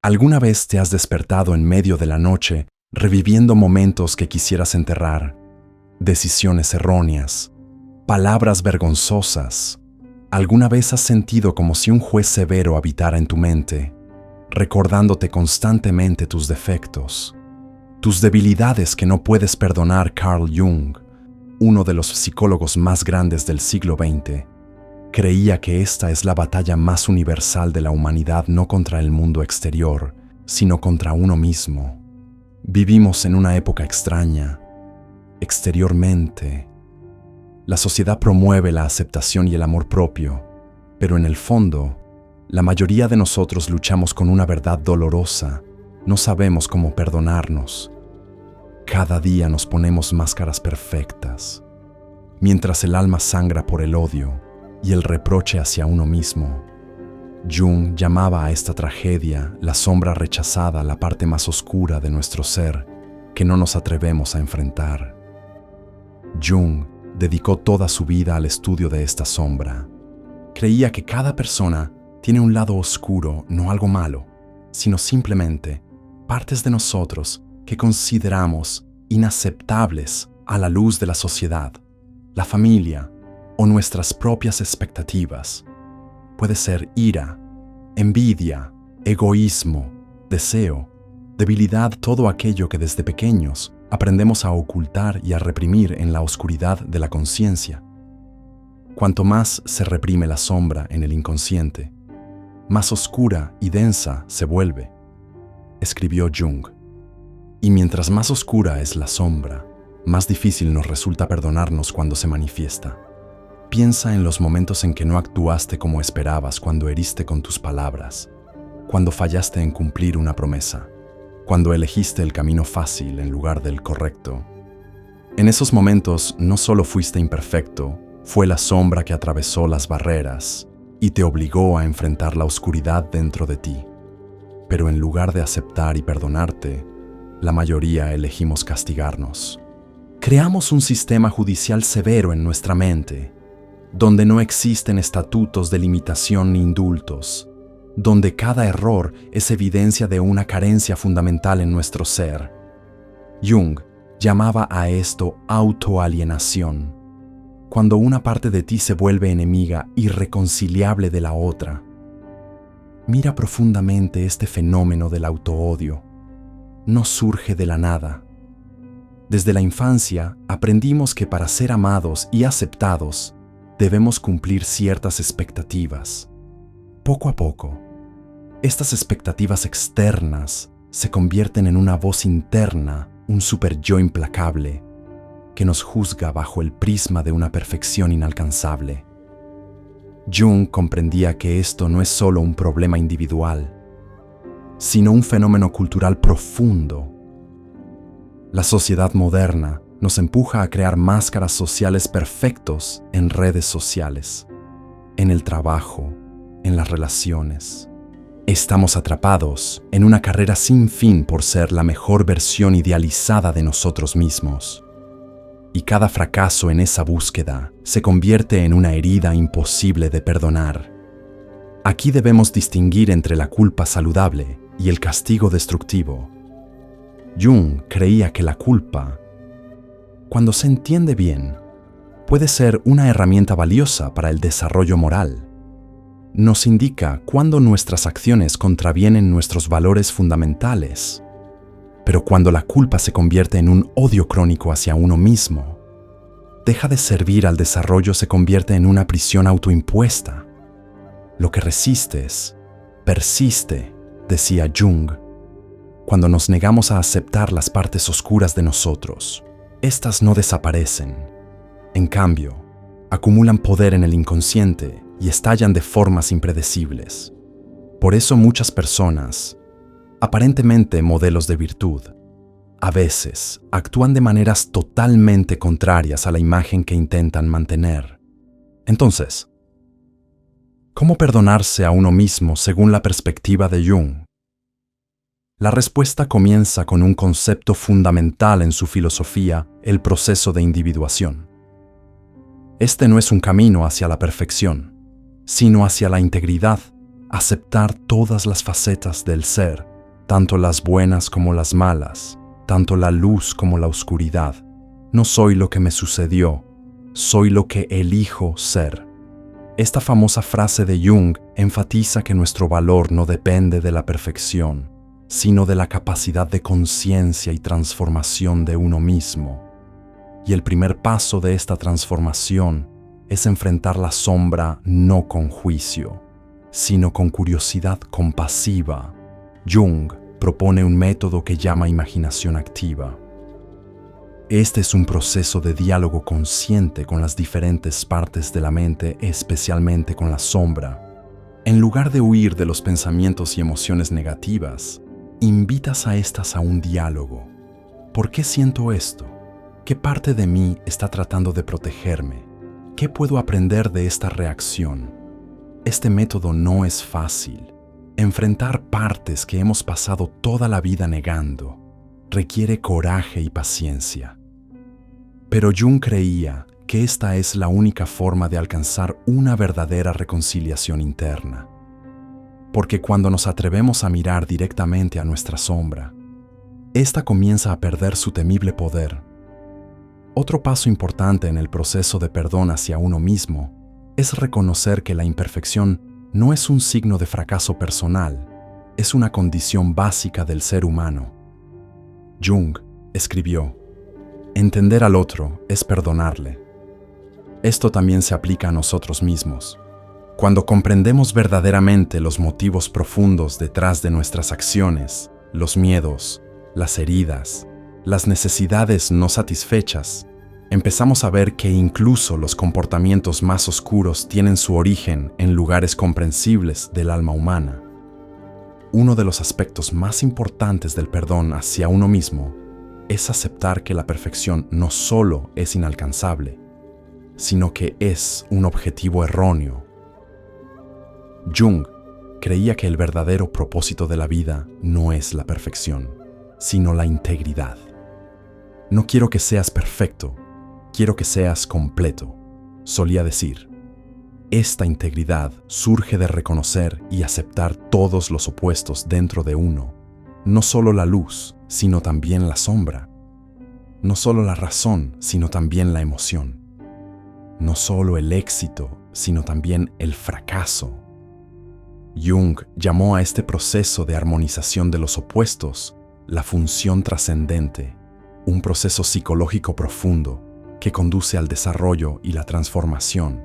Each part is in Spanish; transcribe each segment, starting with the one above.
¿Alguna vez te has despertado en medio de la noche reviviendo momentos que quisieras enterrar? Decisiones erróneas, palabras vergonzosas. ¿Alguna vez has sentido como si un juez severo habitara en tu mente, recordándote constantemente tus defectos, tus debilidades que no puedes perdonar? Carl Jung, uno de los psicólogos más grandes del siglo XX, creía que esta es la batalla más universal de la humanidad, no contra el mundo exterior, sino contra uno mismo. Vivimos en una época extraña. Exteriormente, la sociedad promueve la aceptación y el amor propio, pero en el fondo, la mayoría de nosotros luchamos con una verdad dolorosa. No sabemos cómo perdonarnos. Cada día nos ponemos máscaras perfectas, mientras el alma sangra por el odio y el reproche hacia uno mismo. Jung llamaba a esta tragedia la sombra rechazada, la parte más oscura de nuestro ser que no nos atrevemos a enfrentar. Jung dedicó toda su vida al estudio de esta sombra. Creía que cada persona tiene un lado oscuro, no algo malo, sino simplemente partes de nosotros que consideramos inaceptables a la luz de la sociedad, la familia o nuestras propias expectativas. Puede ser ira, envidia, egoísmo, deseo, debilidad, todo aquello que desde pequeños aprendemos a ocultar y a reprimir en la oscuridad de la conciencia. Cuanto más se reprime la sombra en el inconsciente, más oscura y densa se vuelve, escribió Jung. Y mientras más oscura es la sombra, más difícil nos resulta perdonarnos cuando se manifiesta. Piensa en los momentos en que no actuaste como esperabas, cuando heriste con tus palabras, cuando fallaste en cumplir una promesa, cuando elegiste el camino fácil en lugar del correcto. En esos momentos no solo fuiste imperfecto, fue la sombra que atravesó las barreras y te obligó a enfrentar la oscuridad dentro de ti. Pero en lugar de aceptar y perdonarte, la mayoría elegimos castigarnos. Creamos un sistema judicial severo en nuestra mente, donde no existen estatutos de limitación ni indultos, donde cada error es evidencia de una carencia fundamental en nuestro ser. Jung llamaba a esto autoalienación, cuando una parte de ti se vuelve enemiga irreconciliable de la otra. Mira profundamente este fenómeno del autoodio. No surge de la nada. Desde la infancia aprendimos que para ser amados y aceptados debemos cumplir ciertas expectativas. Poco a poco, estas expectativas externas se convierten en una voz interna, un super-yo implacable, que nos juzga bajo el prisma de una perfección inalcanzable. Jung comprendía que esto no es solo un problema individual, sino un fenómeno cultural profundo. La sociedad moderna nos empuja a crear máscaras sociales perfectos en redes sociales, en el trabajo, en las relaciones. Estamos atrapados en una carrera sin fin por ser la mejor versión idealizada de nosotros mismos. Y cada fracaso en esa búsqueda se convierte en una herida imposible de perdonar. Aquí debemos distinguir entre la culpa saludable y el castigo destructivo. Jung creía que la culpa, cuando se entiende bien, puede ser una herramienta valiosa para el desarrollo moral. Nos indica cuándo nuestras acciones contravienen nuestros valores fundamentales. Pero cuando la culpa se convierte en un odio crónico hacia uno mismo, deja de servir al desarrollo, se convierte en una prisión autoimpuesta. Lo que resistes, persiste, decía Jung. Cuando nos negamos a aceptar las partes oscuras de nosotros, estas no desaparecen. En cambio, acumulan poder en el inconsciente y estallan de formas impredecibles. Por eso muchas personas, aparentemente modelos de virtud, a veces actúan de maneras totalmente contrarias a la imagen que intentan mantener. Entonces, ¿cómo perdonarse a uno mismo según la perspectiva de Jung? La respuesta comienza con un concepto fundamental en su filosofía, el proceso de individuación. Este no es un camino hacia la perfección, sino hacia la integridad, aceptar todas las facetas del ser tanto las buenas como las malas, tanto la luz como la oscuridad. No soy lo que me sucedió, soy lo que elijo ser. Esta famosa frase de Jung enfatiza que nuestro valor no depende de la perfección, sino de la capacidad de conciencia y transformación de uno mismo. Y el primer paso de esta transformación es enfrentar la sombra no con juicio, sino con curiosidad compasiva. Jung propone un método que llama imaginación activa. Este es un proceso de diálogo consciente con las diferentes partes de la mente, especialmente con la sombra. En lugar de huir de los pensamientos y emociones negativas, invitas a estas a un diálogo. ¿Por qué siento esto? ¿Qué parte de mí está tratando de protegerme? ¿Qué puedo aprender de esta reacción? Este método no es fácil. Enfrentar partes que hemos pasado toda la vida negando requiere coraje y paciencia. Pero Jung creía que esta es la única forma de alcanzar una verdadera reconciliación interna. Porque cuando nos atrevemos a mirar directamente a nuestra sombra, esta comienza a perder su temible poder. Otro paso importante en el proceso de perdón hacia uno mismo es reconocer que la imperfección no es un signo de fracaso personal, es una condición básica del ser humano. Jung escribió: entender al otro es perdonarle. Esto también se aplica a nosotros mismos. Cuando comprendemos verdaderamente los motivos profundos detrás de nuestras acciones, los miedos, las heridas, las necesidades no satisfechas, empezamos a ver que incluso los comportamientos más oscuros tienen su origen en lugares comprensibles del alma humana. Uno de los aspectos más importantes del perdón hacia uno mismo es aceptar que la perfección no solo es inalcanzable, sino que es un objetivo erróneo. Jung creía que el verdadero propósito de la vida no es la perfección, sino la integridad. No quiero que seas perfecto, quiero que seas completo, solía decir. Esta integridad surge de reconocer y aceptar todos los opuestos dentro de uno, no solo la luz, sino también la sombra. No solo la razón, sino también la emoción. No solo el éxito, sino también el fracaso. Jung llamó a este proceso de armonización de los opuestos la función trascendente, un proceso psicológico profundo que conduce al desarrollo y la transformación.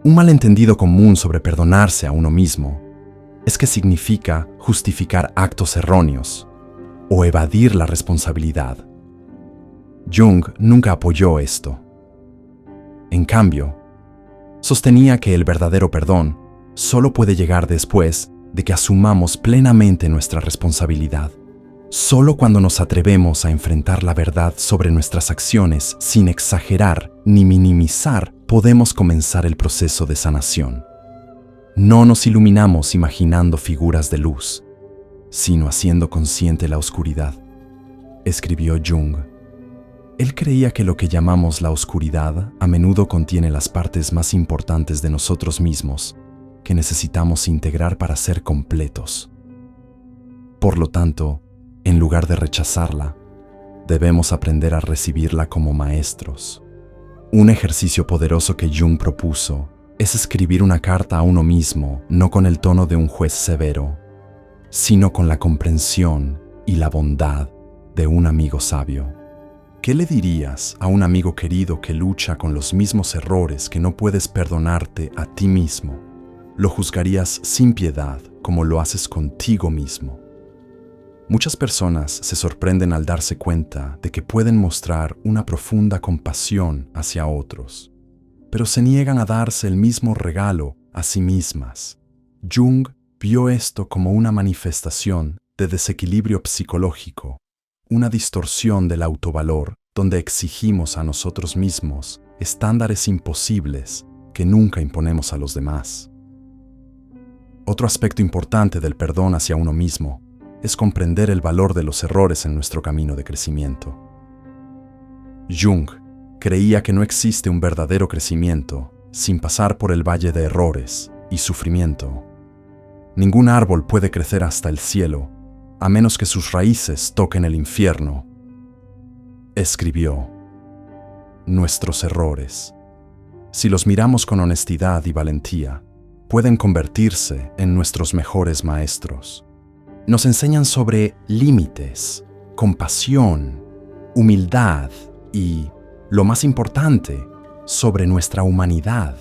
Un malentendido común sobre perdonarse a uno mismo es que significa justificar actos erróneos o evadir la responsabilidad. Jung nunca apoyó esto. En cambio, sostenía que el verdadero perdón solo puede llegar después de que asumamos plenamente nuestra responsabilidad. Solo cuando nos atrevemos a enfrentar la verdad sobre nuestras acciones sin exagerar ni minimizar, podemos comenzar el proceso de sanación. No nos iluminamos imaginando figuras de luz, sino haciendo consciente la oscuridad, escribió Jung. Él creía que lo que llamamos la oscuridad a menudo contiene las partes más importantes de nosotros mismos que necesitamos integrar para ser completos. Por lo tanto, en lugar de rechazarla, debemos aprender a recibirla como maestros. Un ejercicio poderoso que Jung propuso es escribir una carta a uno mismo, no con el tono de un juez severo, sino con la comprensión y la bondad de un amigo sabio. ¿Qué le dirías a un amigo querido que lucha con los mismos errores que no puedes perdonarte a ti mismo? Lo juzgarías sin piedad como lo haces contigo mismo. Muchas personas se sorprenden al darse cuenta de que pueden mostrar una profunda compasión hacia otros, pero se niegan a darse el mismo regalo a sí mismas. Jung vio esto como una manifestación de desequilibrio psicológico, una distorsión del autovalor donde exigimos a nosotros mismos estándares imposibles que nunca imponemos a los demás. Otro aspecto importante del perdón hacia uno mismo es comprender el valor de los errores en nuestro camino de crecimiento. Jung creía que no existe un verdadero crecimiento sin pasar por el valle de errores y sufrimiento. Ningún árbol puede crecer hasta el cielo a menos que sus raíces toquen el infierno. Escribió: nuestros errores, si los miramos con honestidad y valentía, pueden convertirse en nuestros mejores maestros. Nos enseñan sobre límites, compasión, humildad y, lo más importante, sobre nuestra humanidad.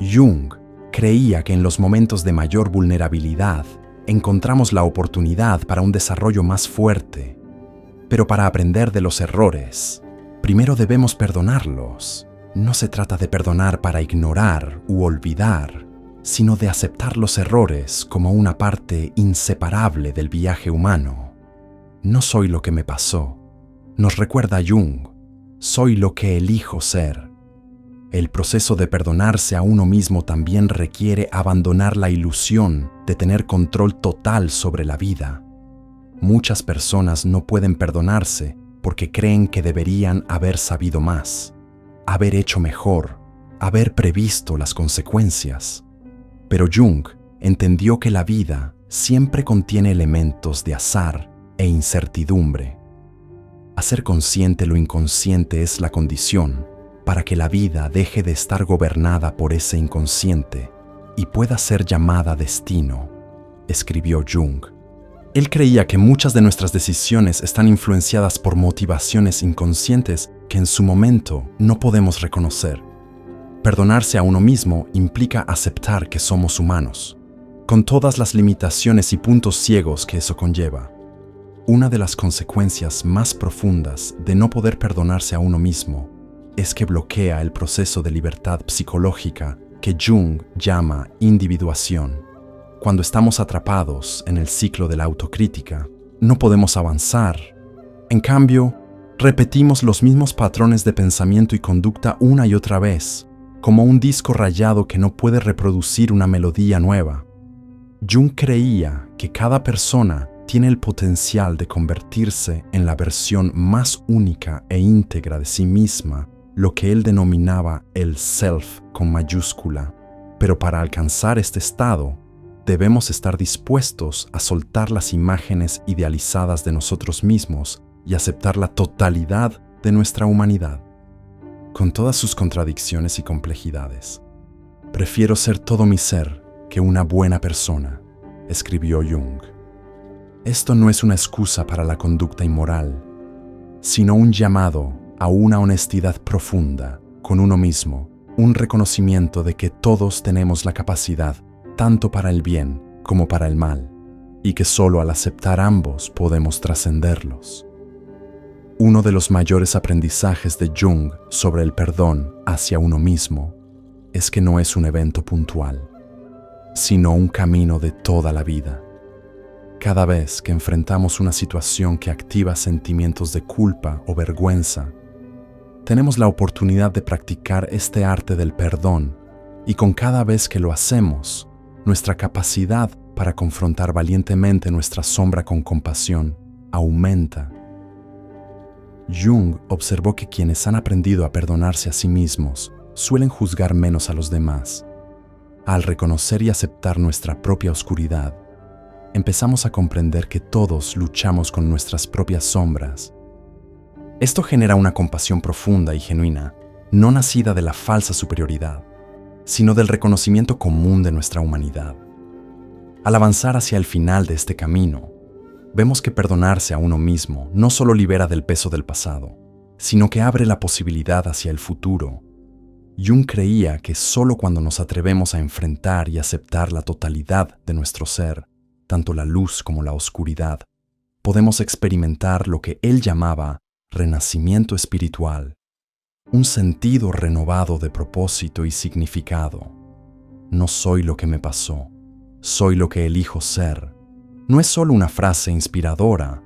Jung creía que en los momentos de mayor vulnerabilidad encontramos la oportunidad para un desarrollo más fuerte. Pero para aprender de los errores, primero debemos perdonarlos. No se trata de perdonar para ignorar u olvidar, sino de aceptar los errores como una parte inseparable del viaje humano. No soy lo que me pasó, nos recuerda Jung, soy lo que elijo ser. El proceso de perdonarse a uno mismo también requiere abandonar la ilusión de tener control total sobre la vida. Muchas personas no pueden perdonarse porque creen que deberían haber sabido más, haber hecho mejor, haber previsto las consecuencias. Pero Jung entendió que la vida siempre contiene elementos de azar e incertidumbre. Hacer consciente lo inconsciente es la condición para que la vida deje de estar gobernada por ese inconsciente y pueda ser llamada destino, escribió Jung. Él creía que muchas de nuestras decisiones están influenciadas por motivaciones inconscientes que en su momento no podemos reconocer. Perdonarse a uno mismo implica aceptar que somos humanos, con todas las limitaciones y puntos ciegos que eso conlleva. Una de las consecuencias más profundas de no poder perdonarse a uno mismo es que bloquea el proceso de libertad psicológica que Jung llama individuación. Cuando estamos atrapados en el ciclo de la autocrítica, no podemos avanzar. En cambio, repetimos los mismos patrones de pensamiento y conducta una y otra vez, como un disco rayado que no puede reproducir una melodía nueva. Jung creía que cada persona tiene el potencial de convertirse en la versión más única e íntegra de sí misma, lo que él denominaba el self con mayúscula. Pero para alcanzar este estado, debemos estar dispuestos a soltar las imágenes idealizadas de nosotros mismos y aceptar la totalidad de nuestra humanidad, con todas sus contradicciones y complejidades. Prefiero ser todo mi ser que una buena persona, escribió Jung. Esto no es una excusa para la conducta inmoral, sino un llamado a una honestidad profunda con uno mismo, un reconocimiento de que todos tenemos la capacidad tanto para el bien como para el mal, y que solo al aceptar ambos podemos trascenderlos. Uno de los mayores aprendizajes de Jung sobre el perdón hacia uno mismo es que no es un evento puntual, sino un camino de toda la vida. Cada vez que enfrentamos una situación que activa sentimientos de culpa o vergüenza, tenemos la oportunidad de practicar este arte del perdón, y con cada vez que lo hacemos, nuestra capacidad para confrontar valientemente nuestra sombra con compasión aumenta. Jung observó que quienes han aprendido a perdonarse a sí mismos suelen juzgar menos a los demás. Al reconocer y aceptar nuestra propia oscuridad, empezamos a comprender que todos luchamos con nuestras propias sombras. Esto genera una compasión profunda y genuina, no nacida de la falsa superioridad, sino del reconocimiento común de nuestra humanidad. Al avanzar hacia el final de este camino, vemos que perdonarse a uno mismo no solo libera del peso del pasado, sino que abre la posibilidad hacia el futuro. Jung creía que solo cuando nos atrevemos a enfrentar y aceptar la totalidad de nuestro ser, tanto la luz como la oscuridad, podemos experimentar lo que él llamaba renacimiento espiritual, un sentido renovado de propósito y significado. No soy lo que me pasó, soy lo que elijo ser. No es solo una frase inspiradora,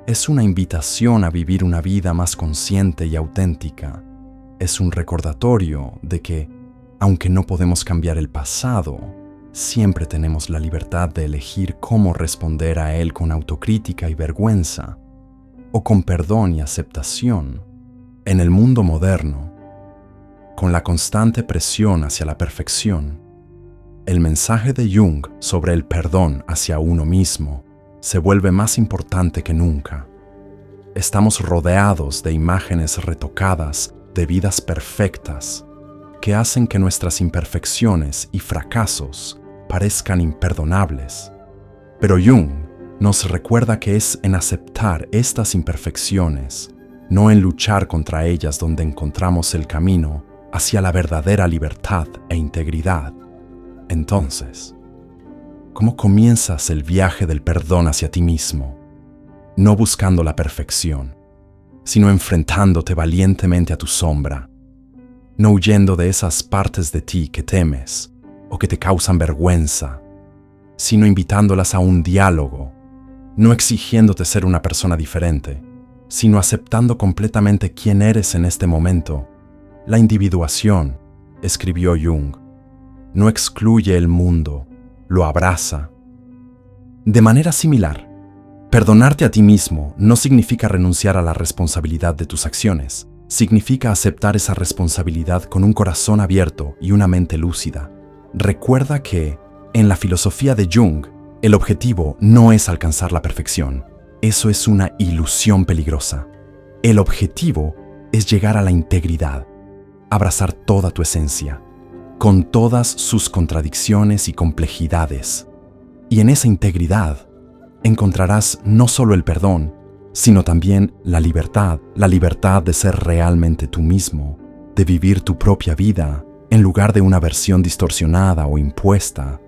es una invitación a vivir una vida más consciente y auténtica. Es un recordatorio de que, aunque no podemos cambiar el pasado, siempre tenemos la libertad de elegir cómo responder a él con autocrítica y vergüenza, o con perdón y aceptación. En el mundo moderno, con la constante presión hacia la perfección, el mensaje de Jung sobre el perdón hacia uno mismo se vuelve más importante que nunca. Estamos rodeados de imágenes retocadas de vidas perfectas que hacen que nuestras imperfecciones y fracasos parezcan imperdonables. Pero Jung nos recuerda que es en aceptar estas imperfecciones, no en luchar contra ellas, donde encontramos el camino hacia la verdadera libertad e integridad. Entonces, ¿cómo comienzas el viaje del perdón hacia ti mismo? No buscando la perfección, sino enfrentándote valientemente a tu sombra, no huyendo de esas partes de ti que temes o que te causan vergüenza, sino invitándolas a un diálogo, no exigiéndote ser una persona diferente, sino aceptando completamente quién eres en este momento. La individuación, escribió Jung, no excluye el mundo, lo abraza. De manera similar, perdonarte a ti mismo no significa renunciar a la responsabilidad de tus acciones. Significa aceptar esa responsabilidad con un corazón abierto y una mente lúcida. Recuerda que, en la filosofía de Jung, el objetivo no es alcanzar la perfección. Eso es una ilusión peligrosa. El objetivo es llegar a la integridad, abrazar toda tu esencia, con todas sus contradicciones y complejidades. Y en esa integridad encontrarás no solo el perdón, sino también la libertad de ser realmente tú mismo, de vivir tu propia vida en lugar de una versión distorsionada o impuesta